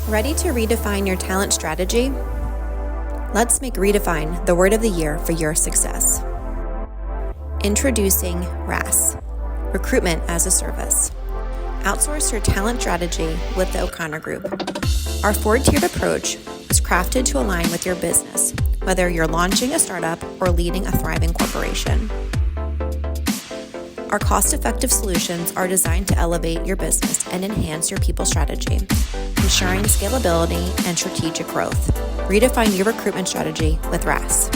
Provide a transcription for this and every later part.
Ready to redefine your talent strategy? Let's make Redefine the word of the year for your success. Introducing RAS, Recruitment as a Service. Outsource your talent strategy with the O'Connor Group. Our four-tiered approach was crafted to align with your business, whether you're launching a startup or leading a thriving corporation. Our cost-effective solutions are designed to elevate your business and enhance your people strategy, ensuring scalability and strategic growth. Redefine your recruitment strategy with RAS.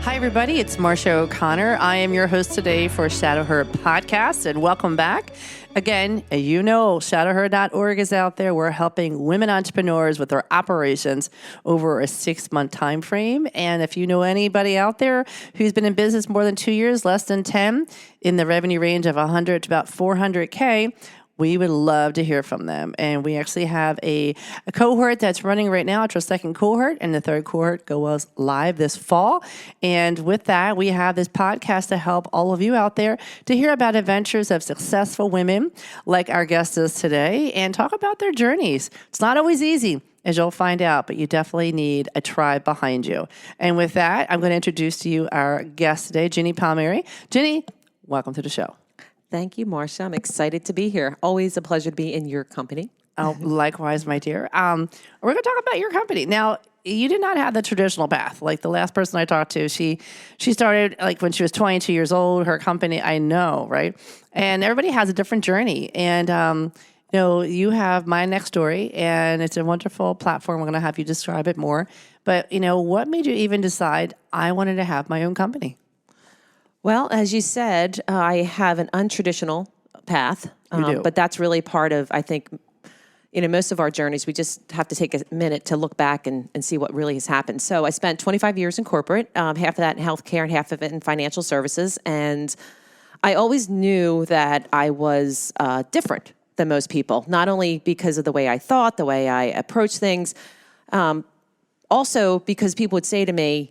Hi, everybody. It's Marcia O'Connor. I am your host today for Shadow Her Podcast, and welcome back. Again, you know, shadowher.org is out there. We're helping women entrepreneurs with their operations over a 6-month time frame. And if you know anybody out there who's been in business more than 2 years, less than 10, in the revenue range of 100 to about 400K, we would love to hear from them. And we actually have a cohort that's running right now. It's our second cohort, and the third cohort goes live this fall. And with that, we have this podcast to help all of you out there to hear about adventures of successful women like our guest is today and talk about their journeys. It's not always easy, as you'll find out, but you definitely need a tribe behind you. And with that, I'm going to introduce to you our guest today, Ginny Palmieri. Ginny, welcome to the show. Thank you, Marcia. I'm excited to be here. Always a pleasure to be in your company. Oh, likewise, my dear. We're going to talk about your company. Now, you did not have the traditional path. Like the last person I talked to, she started like when she was 22 years old, her company, I know, right? And everybody has a different journey. And, you have MyNextory, and it's a wonderful platform. We're going to have you describe it more. But, what made you even decide I wanted to have my own company? Well, as you said, I have an untraditional path, but that's really part of, I think, most of our journeys. We just have to take a minute to look back and see what really has happened. So I spent 25 years in corporate, half of that in healthcare and half of it in financial services. And I always knew that I was different than most people, not only because of the way I thought, the way I approached things, also because people would say to me,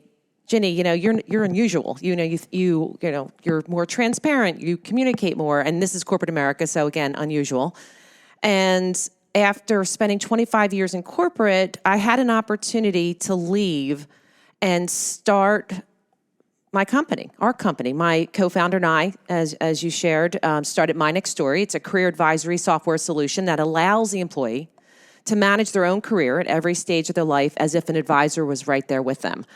Ginny, you're unusual. You're more transparent. You communicate more, and this is corporate America, so again, unusual. And after spending 25 years in corporate, I had an opportunity to leave and start my company, our company. My co-founder and I, as you shared, started MyNextory. It's a career advisory software solution that allows the employee to manage their own career at every stage of their life as if an advisor was right there with them.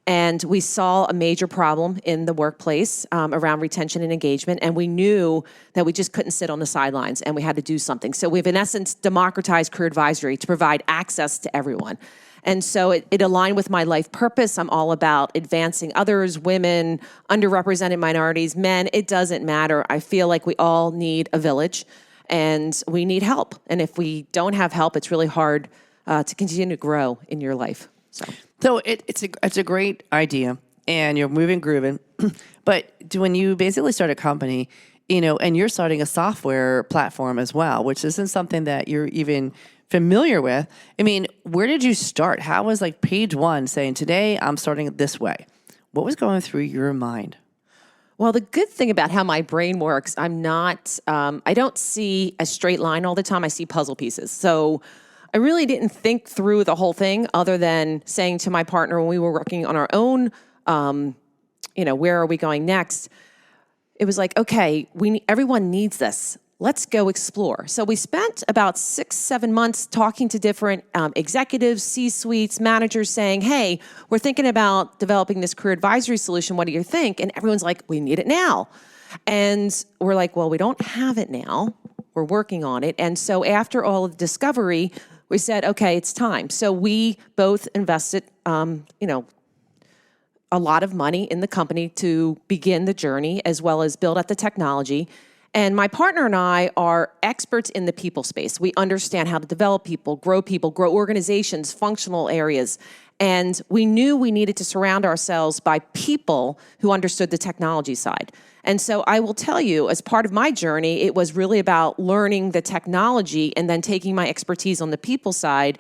And we saw a major problem in the workplace around retention and engagement, and we knew that we just couldn't sit on the sidelines, and we had to do something. So we've, in essence, democratized career advisory to provide access to everyone. And so it aligned with my life purpose. I'm all about advancing others, women, underrepresented minorities, men. It doesn't matter. I feel like we all need a village, and we need help. And if we don't have help, it's really hard to continue to grow in your life. So it's a great idea, and you're moving, grooving. But when you basically start a company, and you're starting a software platform as well, which isn't something that you're even familiar with. I mean, where did you start? How was like page one saying, today I'm starting it this way? What was going through your mind? Well, the good thing about how my brain works, I don't see a straight line all the time. I see puzzle pieces. So I really didn't think through the whole thing other than saying to my partner when we were working on our own, where are we going next? It was like, okay, everyone needs this. Let's go explore. So we spent about 6-7 months talking to different executives, C-suites, managers saying, hey, we're thinking about developing this career advisory solution. What do you think? And everyone's like, we need it now. And we're like, well, we don't have it now. We're working on it. And so after all of the discovery, we said, okay, it's time. So we both invested, a lot of money in the company to begin the journey as well as build out the technology. And my partner and I are experts in the people space. We understand how to develop people, grow organizations, functional areas. And we knew we needed to surround ourselves by people who understood the technology side. And so I will tell you, as part of my journey, it was really about learning the technology and then taking my expertise on the people side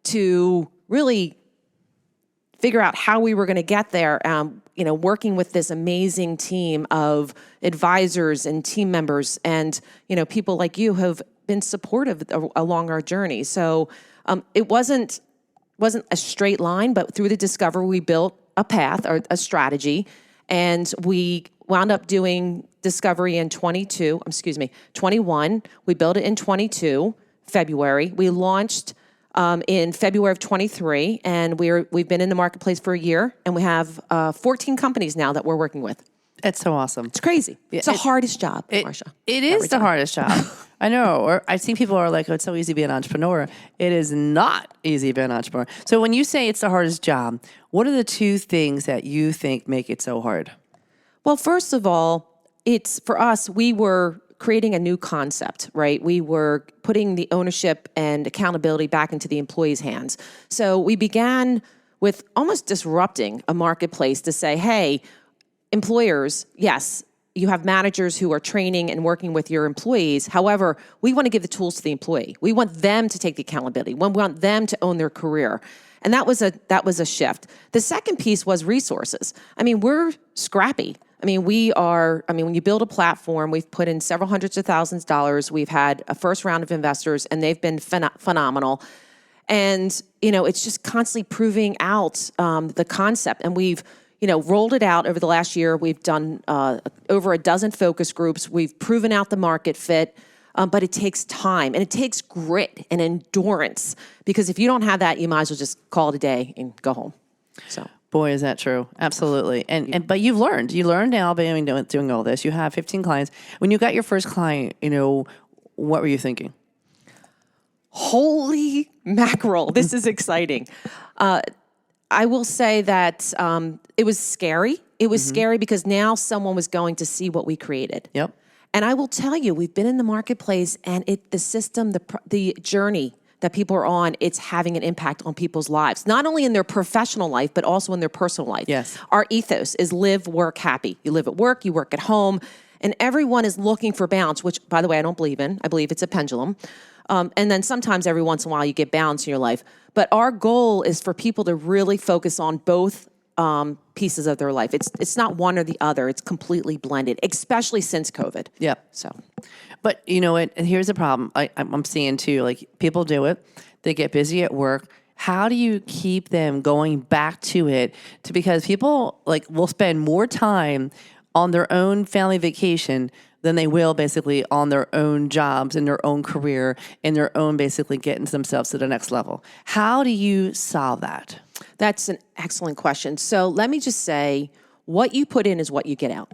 to really figure out how we were going to get there, working with this amazing team of advisors and team members and, people like you have been supportive along our journey. So it wasn't a straight line, but through the discovery, we built a path or a strategy, and we wound up doing discovery in 21. We built it in 22, February. We launched in February of 23, and we've been in the marketplace for a year, and we have 14 companies now that we're working with. It's so awesome. It's crazy. It's the hardest job, Marcia. It is the hardest job. I know. Or I see people are like, oh, it's so easy to be an entrepreneur. It is not easy to be an entrepreneur. So when you say it's the hardest job, what are the two things that you think make it so hard? Well, first of all, for us, we were creating a new concept, right? We were putting the ownership and accountability back into the employees' hands. So we began with almost disrupting a marketplace to say, hey, employers, yes, you have managers who are training and working with your employees. However, we want to give the tools to the employee. We want them to take the accountability. We want them to own their career. And that was a shift. The second piece was resources. We're scrappy. When you build a platform, we've put in several hundreds of thousands of dollars. We've had a first round of investors, and they've been phenomenal. And, it's just constantly proving out the concept. And we've rolled it out over the last year. We've done over a dozen focus groups. We've proven out the market fit, but it takes time and it takes grit and endurance, because if you don't have that, you might as well just call it a day and go home. So, boy, is that true? Absolutely. But you've learned. You learned now by doing all this. You have 15 clients. When you got your first client, what were you thinking? Holy mackerel! This is exciting. I will say that it was scary. It was scary because now someone was going to see what we created. Yep. And I will tell you, we've been in the marketplace, and the system, the journey that people are on, it's having an impact on people's lives, not only in their professional life, but also in their personal life. Yes. Our ethos is live, work, happy. You live at work, you work at home, and everyone is looking for balance, which, by the way, I don't believe in. I believe it's a pendulum. And then sometimes every once in a while you get balance in your life. But our goal is for people to really focus on both pieces of their life. It's not one or the other. It's completely blended, especially since COVID. Yep. So, but you know what? And here's the problem. I'm seeing too. Like, people do it. They get busy at work. How do you keep them going back to it? Because people will spend more time on their own family vacation than they will basically on their own jobs and their own career and their own basically getting themselves to the next level. How do you solve that? That's an excellent question. So let me just say, what you put in is what you get out.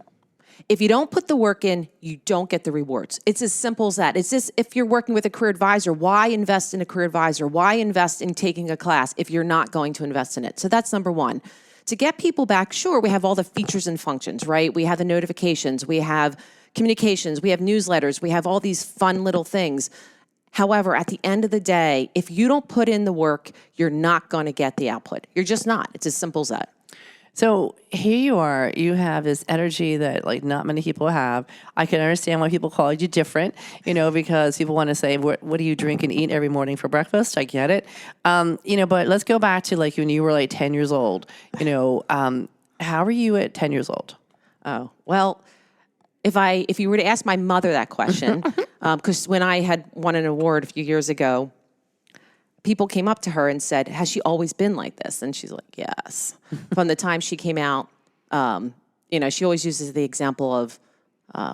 If you don't put the work in, you don't get the rewards. It's as simple as that. It's just, if you're working with a career advisor, why invest in a career advisor? Why invest in taking a class if you're not going to invest in it? So that's number one. To get people back, sure, we have all the features and functions, right? We have the notifications, we have communications, we have newsletters, we have all these fun little things. However, at the end of the day, if you don't put in the work, you're not going to get the output. You're just not. It's as simple as that. So here you are, you have this energy that not many people have. I can understand why people call you different, because people want to say, what do you drink and eat every morning for breakfast? I get it. But let's go back to when you were 10 years old, how were you at 10 years old? Oh, well, if you were to ask my mother that question, because when I had won an award a few years ago, people came up to her and said, has she always been like this? And she's like, yes. From the time she came out, she always uses the example of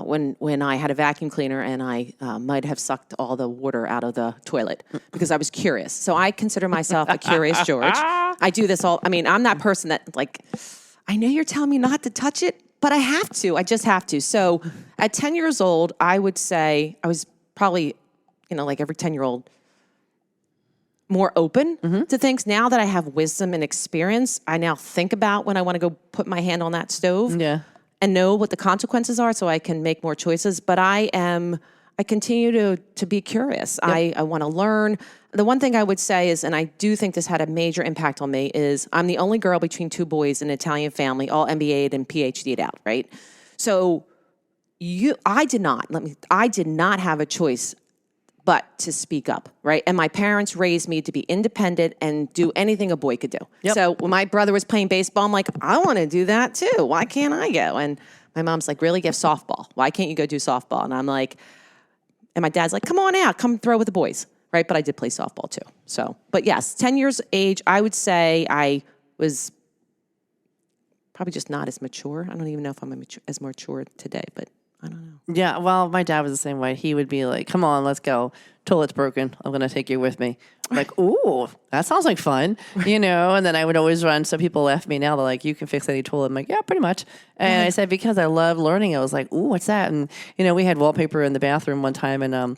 when I had a vacuum cleaner and I might have sucked all the water out of the toilet because I was curious. So I consider myself a curious George. I do this I'm that person that I know you're telling me not to touch it, but I have to. I just have to. So at 10 years old, I would say I was probably, every 10-year-old, more open to things. Now that I have wisdom and experience, I now think about when I want to go put my hand on that stove and know what the consequences are so I can make more choices. But I continue to be curious. Yep. I want to learn. The one thing I would say is, and I do think this had a major impact on me, is I'm the only girl between two boys in an Italian family, all MBA'd and PhD'd out, right? So I did not have a choice but to speak up, right? And my parents raised me to be independent and do anything a boy could do. Yep. So when my brother was playing baseball, I'm like, I want to do that too. Why can't I go? And my mom's like, really? You have softball. Why can't you go do softball? And I'm like, and my dad's like, come on out, come throw with the boys, right? But I did play softball too. So, but yes, 10 years age, I would say I was probably just not as mature. I don't even know if I'm as mature today, but I don't know. Yeah, well, my dad was the same way. He would be like, come on, let's go. Toilet's broken. I'm going to take you with me. I'm like, ooh, that sounds like fun, And then I would always run. So people laugh at me now. They're like, you can fix any toilet. I'm like, yeah, pretty much. And I said, because I love learning. I was like, ooh, what's that? And, we had wallpaper in the bathroom one time. And I'll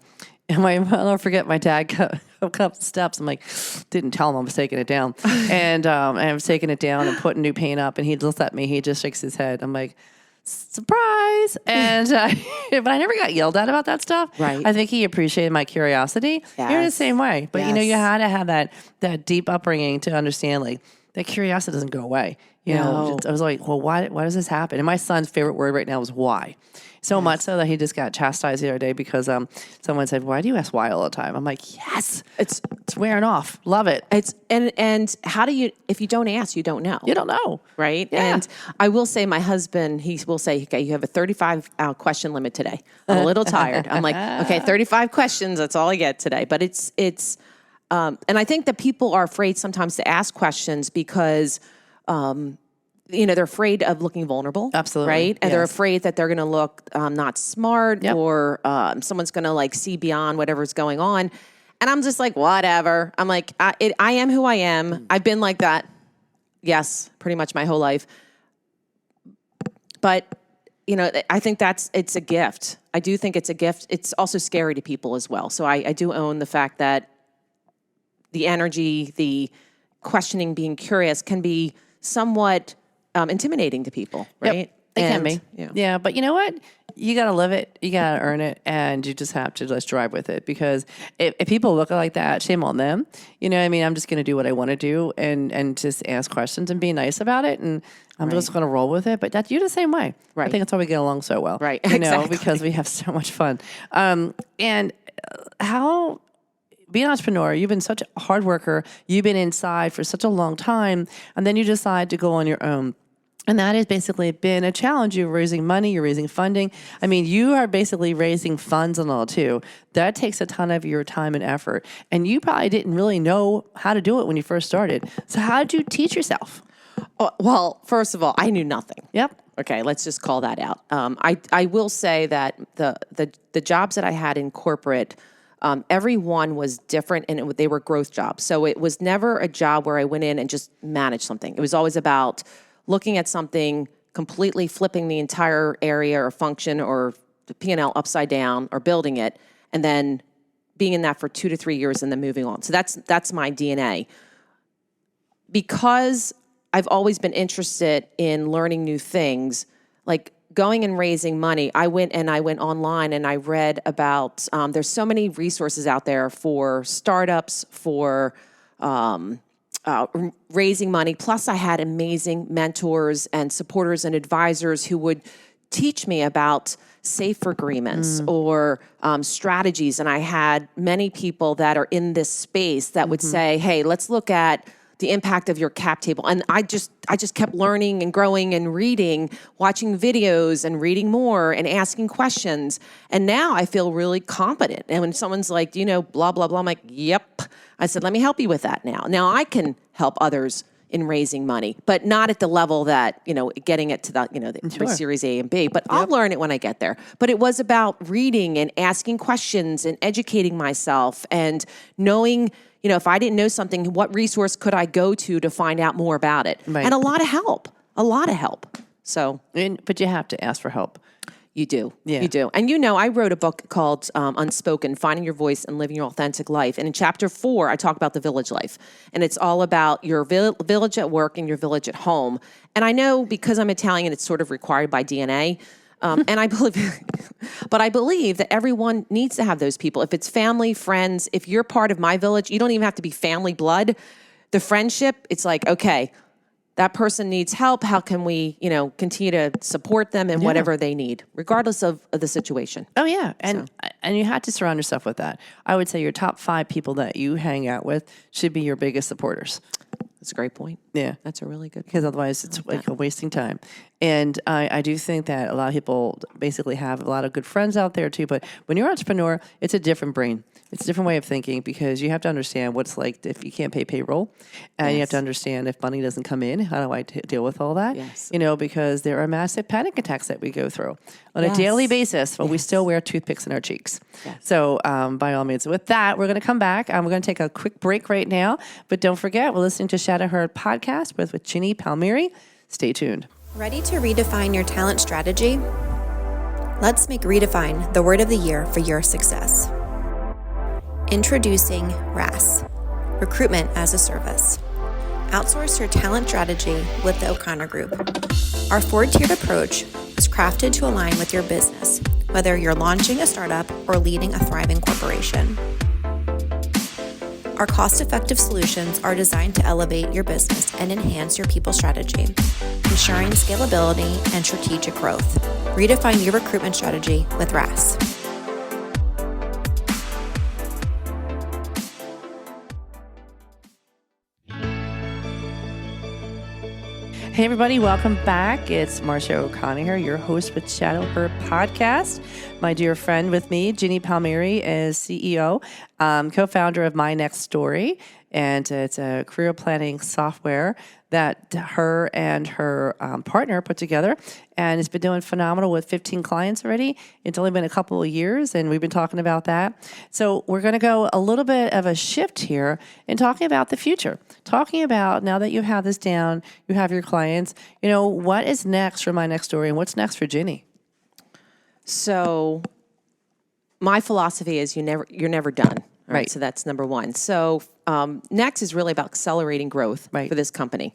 never forget my dad got up the steps. I'm like, didn't tell him I was taking it down. And I was taking it down and putting new paint up. And he looks at me. He just shakes his head. I'm like, surprise. And but I never got yelled at about that stuff. Right. I think he appreciated my curiosity. Yes. You're the same way. But Yes. you had to have that deep upbringing to understand like that curiosity doesn't go away. No. I was like, well, why does this happen? And my son's favorite word right now is why. So much so that he just got chastised the other day because someone said, why do you ask why all the time? I'm like, yes, it's wearing off. Love it. It's and how do you, if you don't ask, you don't know. You don't know. Right? Yeah. And I will say, my husband, he will say, okay, you have a 35 question limit today. I'm a little tired. I'm like, okay, 35 questions. That's all I get today. But it's and I think that people are afraid sometimes to ask questions because, they're afraid of looking vulnerable. Absolutely. Right? And they're Yes. afraid that they're going to look not smart Yep. or someone's going to like see beyond whatever's going on. And I'm just like, whatever. I'm like, I am who I am. I've been like that. Yes, pretty much my whole life. But, I think it's a gift. I do think it's a gift. It's also scary to people as well. So I do own the fact that the energy, the questioning, being curious can be somewhat intimidating to people, right? Yep. It can be. Yeah. But you know what? You got to live it. You got to earn it. And you just have to just drive with it. Because if people look like that, shame on them. You know what I mean? I'm just going to do what I want to do and just ask questions and be nice about it. And I'm just going to roll with it. But you're the same way. Right. I think that's why we get along so well. Right. Exactly. Because we have so much fun. And how... Being an entrepreneur, you've been such a hard worker. You've been inside for such a long time, and then you decide to go on your own. And that has basically been a challenge. You're raising money, you're raising funding. I mean, you are basically raising funds and all too. That takes a ton of your time and effort. And you probably didn't really know how to do it when you first started. So how did you teach yourself? Well, first of all, I knew nothing. Yep. Okay, let's just call that out. I will say that the jobs that I had in corporate, every one was different, and they were growth jobs. So it was never a job where I went in and just managed something. It was always about looking at something, completely flipping the entire area or function or the P&L upside down or building it, and then being in that for 2 to 3 years and then moving on. So that's my DNA. Because I've always been interested in learning new things, like going and raising money, I went online and I read about, there's so many resources out there for startups, for raising money. Plus I had amazing mentors and supporters and advisors who would teach me about safe agreements or strategies. And I had many people that are in this space that would say, hey, let's look at the impact of your cap table. And I just kept learning and growing and reading, watching videos and reading more and asking questions. And now I feel really competent. And when someone's like, do you know, blah, blah, blah, I'm like, yep. I said, let me help you with that now. Now I can help others in raising money, but not at the level that, getting it to the Series A and B, but I'll learn it when I get there. But it was about reading and asking questions and educating myself and knowing, if I didn't know something, what resource could I go to find out more about it? Right. And a lot of help. So. But you have to ask for help. You do. Yeah. You do. And I wrote a book called Unspoken, Finding Your Voice and Living Your Authentic Life. And in chapter 4, I talk about the village life. And it's all about your village at work and your village at home. And I know because I'm Italian, it's sort of required by DNA. And I believe that everyone needs to have those people. If it's family, friends, if you're part of my village, you don't even have to be family blood. The friendship, it's like, okay, that person needs help. How can we, continue to support them in whatever they need, regardless of the situation? Oh, yeah. And you have to surround yourself with that. I would say your top 5 people that you hang out with should be your biggest supporters. That's a great point. Yeah. That's a really good point. Because otherwise it's like a wasting time. And I do think that a lot of people basically have a lot of good friends out there too. But when you're an entrepreneur, it's a different brain. It's a different way of thinking because you have to understand what it's like if you can't pay payroll. And you have to understand if money doesn't come in, how do I deal with all that? Yes. Because there are massive panic attacks that we go through on a daily basis, but we still wear toothpicks in our cheeks. Yes. So by all means, with that, we're going to come back. We're going to take a quick break right now. But don't forget, we're listening to Shadow Her podcast with Ginny Palmieri. Stay tuned. Ready to redefine your talent strategy? Let's make Redefine the word of the year for your success. Introducing RAS, Recruitment as a Service. Outsource your talent strategy with the O'Connor Group. Our 4-tiered approach was crafted to align with your business, whether you're launching a startup or leading a thriving corporation. Our cost-effective solutions are designed to elevate your business and enhance your people strategy, ensuring scalability and strategic growth. Redefine your recruitment strategy with RAS. Hey everybody, welcome back. It's Marcia O'Connor here, your host with Shadow Her podcast. My dear friend with me, Ginny Palmieri, is CEO, co-founder of MyNextory, and it's a career planning software that her and her partner put together, and it's been doing phenomenal with 15 clients already. It's only been a couple of years, and we've been talking about that. So we're going to go a little bit of a shift here in talking about the future, talking about now that you have this down, you have your clients, what is next for MyNextory and what's next for Ginny? So my philosophy is you're never done. Right. So that's number one. So next is really about accelerating growth for this company.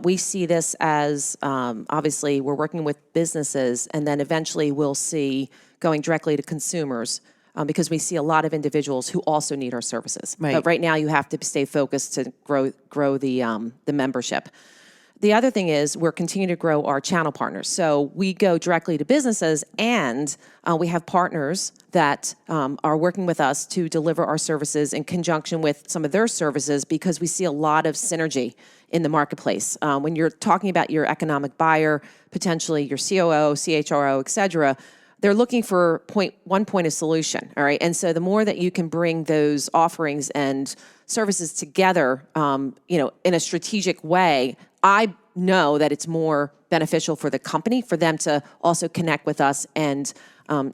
We see this as obviously we're working with businesses, and then eventually we'll see going directly to consumers because we see a lot of individuals who also need our services. Right. But right now you have to stay focused to grow the membership. The other thing is we're continuing to grow our channel partners. So we go directly to businesses, and we have partners that are working with us to deliver our services in conjunction with some of their services because we see a lot of synergy in the marketplace. When you're talking about your economic buyer, potentially your COO, CHRO, et cetera, they're looking for one point of solution, all right? And so the more that you can bring those offerings and services together, in a strategic way, I know that it's more beneficial for the company for them to also connect with us and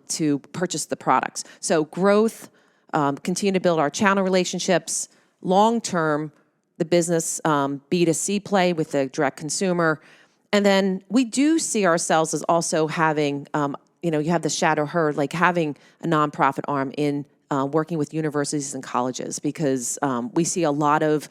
to purchase the products. So growth, continue to build our channel relationships, long-term, the business B2C play with the direct consumer. And then we do see ourselves as also having, you have the Shadow Her, like having a nonprofit arm in working with universities and colleges because we see a lot of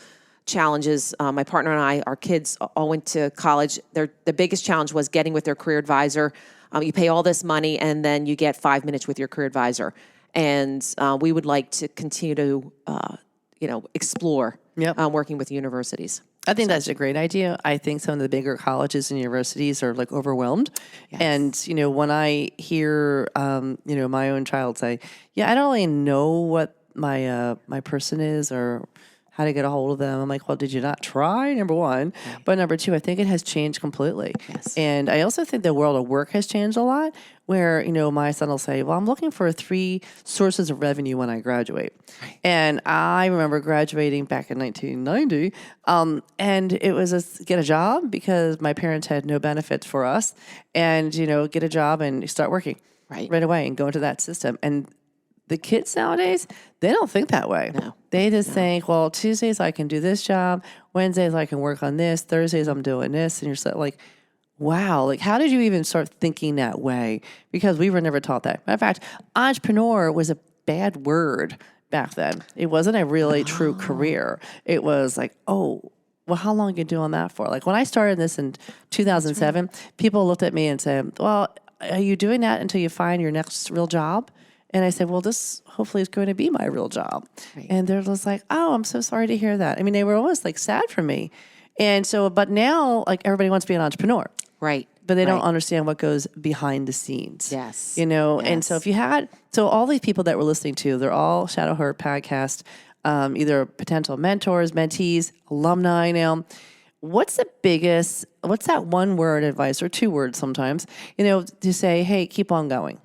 challenges. My partner and I, our kids all went to college. The biggest challenge was getting with their career advisor. You pay all this money and then you get 5 minutes with your career advisor. And we would like to continue to, explore working with universities. I think that's a great idea. I think some of the bigger colleges and universities are like overwhelmed. Yes. And, when I hear, my own child say, I don't really know what my person is or how to get a hold of them. I'm like, well, did you not try? Number one. Right. But number two, I think it has changed completely. Yes. And I also think the world of work has changed a lot where, my son will say, well, I'm looking for 3 sources of revenue when I graduate. Right. And I remember graduating back in 1990. And it was get a job because my parents had no benefits for us and, get a job and start working right away and go into that system. And the kids nowadays, they don't think that way. No. They just think, well, Tuesdays I can do this job, Wednesdays I can work on this, Thursdays I'm doing this. And you're like, wow, like how did you even start thinking that way? Because we were never taught that. Matter of fact, entrepreneur was a bad word back then. It wasn't a really true career. It was like, oh, well, how long are you doing that for? Like when I started this in 2007, people looked at me and said, well, are you doing that until you find your next real job? And I said, well, this hopefully is going to be my real job. Right. And they're just like, oh, I'm so sorry to hear that. I mean, they were almost like sad for me. And so, but now, like, everybody wants to be an entrepreneur. Right. But they don't understand what goes behind the scenes. Yes. And so if you had, so all these people that we're listening to, they're all Shadow Her podcast, either potential mentors, mentees, alumni now. What's that one word advice, or two words sometimes, to say, hey, keep on going?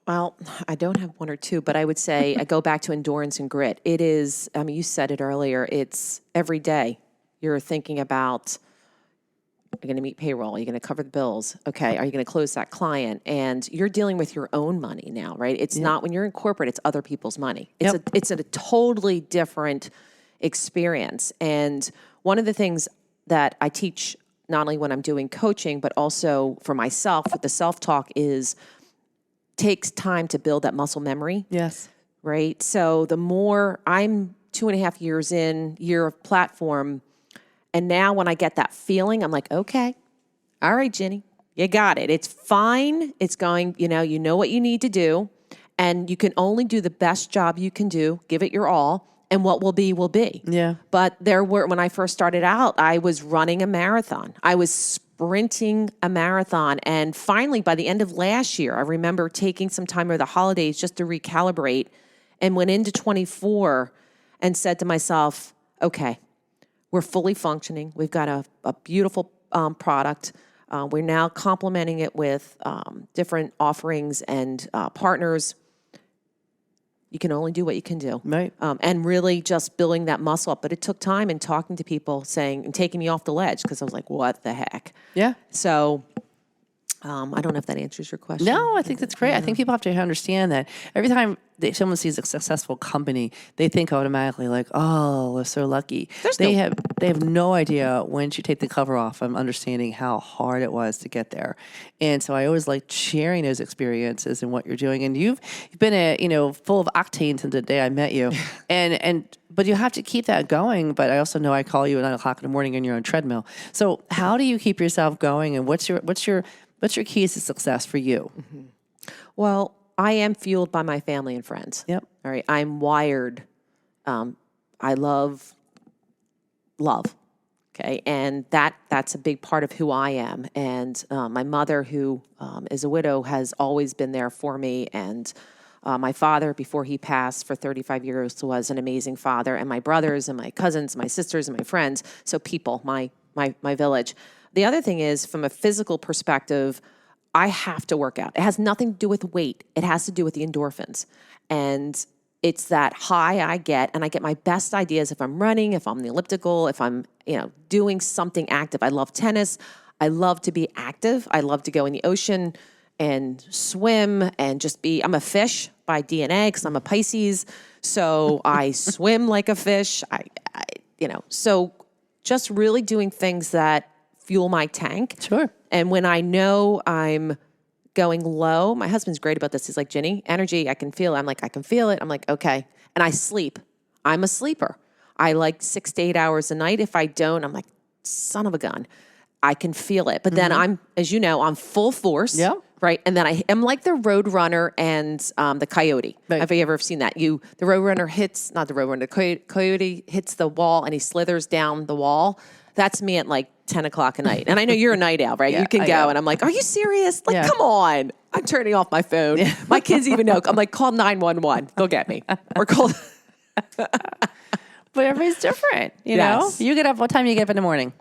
Well, I don't have one or two, but I would say I go back to endurance and grit. It is, you said it earlier, it's every day you're thinking about, you're going to meet payroll, you're going to cover the bills. Okay, are you going to close that client? And you're dealing with your own money now, right? It's not when you're in corporate, it's other people's money. It's a totally different experience. And one of the things that I teach, not only when I'm doing coaching, but also for myself with the self-talk, is takes time to build that muscle memory. Yes. Right? So the more I'm 2.5 years in, year of platform, and now when I get that feeling, I'm like, okay, all right, Ginny, you got it. It's fine. It's going, you know what you need to do, and you can only do the best job you can do, give it your all, and what will be, will be. Yeah. But when I first started out, I was running a marathon. I was sprinting a marathon. And finally, by the end of last year, I remember taking some time over the holidays just to recalibrate, and went into 24 and said to myself, okay, we're fully functioning. We've got a beautiful product. We're now complementing it with different offerings and partners. You can only do what you can do. Right. And really just building that muscle up. But it took time and talking to people and taking me off the ledge, because I was like, what the heck? Yeah. So I don't know if that answers your question. No, I think that's great. I think people have to understand that every time someone sees a successful company, they think automatically like, oh, we're so lucky. They have no idea, once you take the cover off, I'm understanding how hard it was to get there. And so I always like sharing those experiences and what you're doing. And you've been full of octane since the day I met you. But you have to keep that going. But I also know I call you at 9:00 in the morning and you're on a treadmill. So how do you keep yourself going, and what's your keys to success for you? Mm-hmm. Well, I am fueled by my family and friends. Yep. All right. I'm wired. I love. Okay. And that's a big part of who I am. And my mother, who is a widow, has always been there for me. And my father, before he passed for 35 years, was an amazing father. And my brothers and my cousins, my sisters and my friends. So people, my village. The other thing is, from a physical perspective, I have to work out. It has nothing to do with weight. It has to do with the endorphins. And it's that high I get, and I get my best ideas if I'm running, if I'm on the elliptical, if I'm, doing something active. I love tennis. I love to be active. I love to go in the ocean and swim and just I'm a fish by DNA, because I'm a Pisces. So I swim like a fish. So just really doing things that fuel my tank. Sure. And when I know I'm going low, my husband's great about this. He's like, Ginny, energy, I can feel it. I'm like, I can feel it. I'm like, okay. And I sleep. I'm a sleeper. I like 6 to 8 hours a night. If I don't, I'm like, son of a gun. I can feel it. But then I'm, as you know, I'm full force. Yeah. Right. And then I am like the Roadrunner and the Coyote. Right. Have you ever seen that? The Coyote hits the wall and he slithers down the wall. That's me at like 10 o'clock at night. And I know you're a night owl, right? Yeah, you can I go. know. And I'm like, are you serious? Like, come on. I'm turning off my phone. Yeah. My kids even know. I'm like, call 911. They'll get me. Or call. But everybody's different, you know? You get up, what time do you get up in the morning?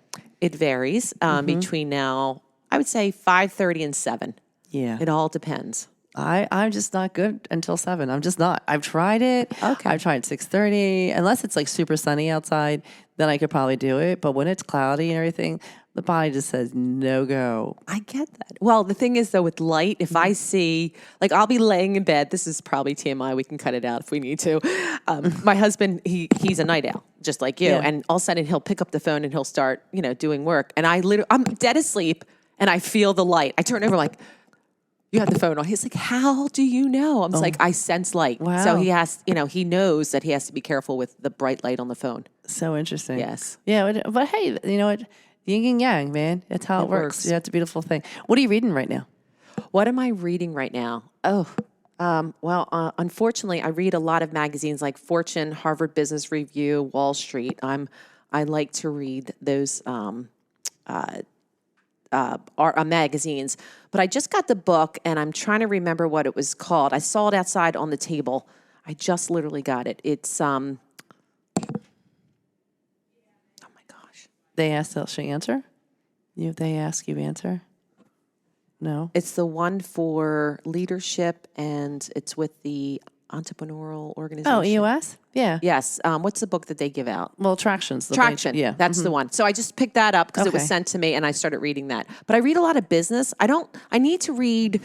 It varies between now, I would say 5:30 and 7. Yeah. It all depends. I'm just not good until 7. I'm just not. I've tried it. Okay. I've tried 6:30. Unless it's like super sunny outside, then I could probably do it. But when it's cloudy and everything, the body just says no go. I get that. Well, the thing is, though, with light, if I see, like, I'll be laying in bed. This is probably TMI. We can cut it out if we need to. My husband, he's a night owl, just like you. Yeah. And all of a sudden, he'll pick up the phone and he'll start, doing work. And I'm dead asleep, and I feel the light. I turn over like, you have the phone on. He's like, how do you know? I'm just like, I sense light. Wow. So he knows that he has to be careful with the bright light on the phone. So interesting. Yes. Yeah, but hey, you know what? Yin and yang, man. That's how it works. Yeah, it's a beautiful thing. What are you reading right now? What am I reading right now? Unfortunately, I read a lot of magazines like Fortune, Harvard Business Review, Wall Street. I'm I like to read those magazines. But I just got the book, and I'm trying to remember what it was called. I saw it outside on the table. I just literally got it. It's oh my gosh. They ask, they'll she answer? If they ask, you answer? No. It's the one for leadership, and it's with the entrepreneurial organization. Oh, EOS? Yeah. Yes. What's the book that they give out? Well, Traction's the Traction. Yeah. That's the one. So I just picked that up because it was Okay. sent to me, and I started reading that. But I read a lot of business. I need to read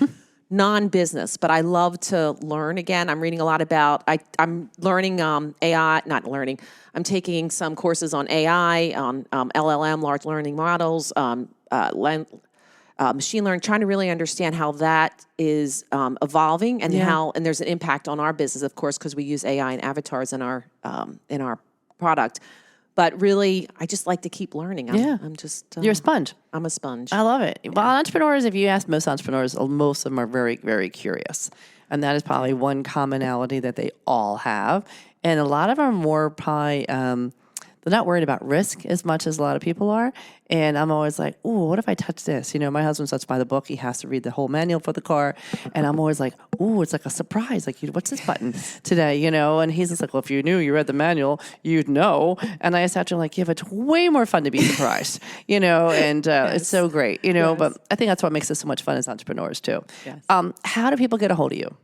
non-business, but I love to learn again. I'm reading a lot about, I'm learning AI, not learning. I'm taking some courses on AI, on LLM, large learning models, machine learning, trying to really understand how that is evolving and and there's an impact on our business, of course, because we use AI and avatars in our product. But really, I just like to keep learning. I'm just You're a sponge. I'm a sponge. I love it. Well, entrepreneurs, if you ask most entrepreneurs, most of them are very, very curious. And that is probably one commonality that they all have. And a lot of them are more probably, they're not worried about risk as much as a lot of people are. And I'm always like, ooh, what if I touch this? You know, my husband's such by the book. He has to read the whole manual for the car. And I'm always like, ooh, it's like a surprise. Like, what's this button today? You know, and he's just like, well, if you knew, you read the manual, you'd know. And I sat there like, yeah, but it's way more fun to be surprised, you know, and it's so great, you know, but I think that's what makes it so much fun as entrepreneurs too. Yes. How do people get a hold of you?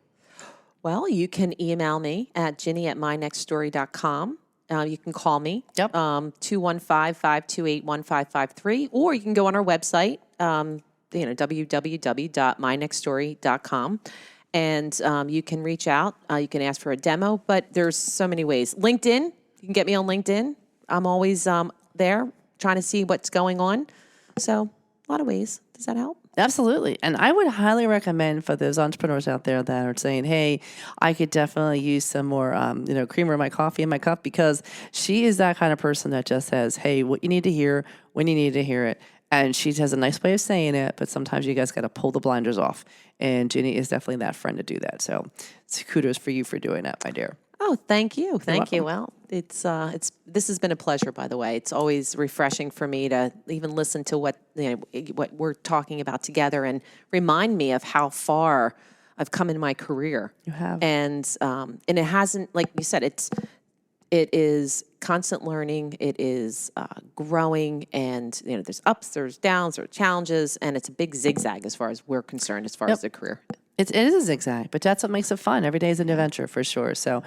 Well, you can email me at ginny@mynextory.com. You can call me, 215-528-1553, or you can go on our website, www.mynextory.com, and you can reach out. You can ask for a demo, but there's so many ways. LinkedIn, you can get me on LinkedIn. I'm always there trying to see what's going on. So a lot of ways. Does that help? Absolutely. And I would highly recommend for those entrepreneurs out there that are saying, hey, I could definitely use some more, creamer in my coffee in my cup, because she is that kind of person that just says, hey, what you need to hear, when you need to hear it. And she has a nice way of saying it, but sometimes you guys got to pull the blinders off. And Ginny is definitely that friend to do that. So kudos for you for doing that, my dear. Oh, thank you. Thank you. Well, this has been a pleasure, by the way. It's always refreshing for me to even listen to what we're talking about together and remind me of how far I've come in my career. You have. And it hasn't, like you said, it is constant learning. It is growing, and there's ups, there's downs, there's challenges, and it's a big zigzag as far as we're concerned, as far as the career. It is a zigzag, but that's what makes it fun. Every day is an adventure for sure. So,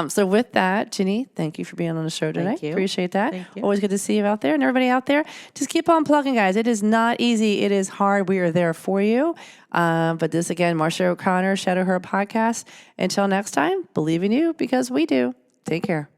so with that, Ginny, thank you for being on the show today. Thank you. Appreciate that. Thank you. Always good to see you out there, and everybody out there. Just keep on plugging, guys. It is not easy. It is hard. We are there for you. But this again, Marcia O'Connor, Shadow Her Podcast. Until next time, believe in you because we do. Take care.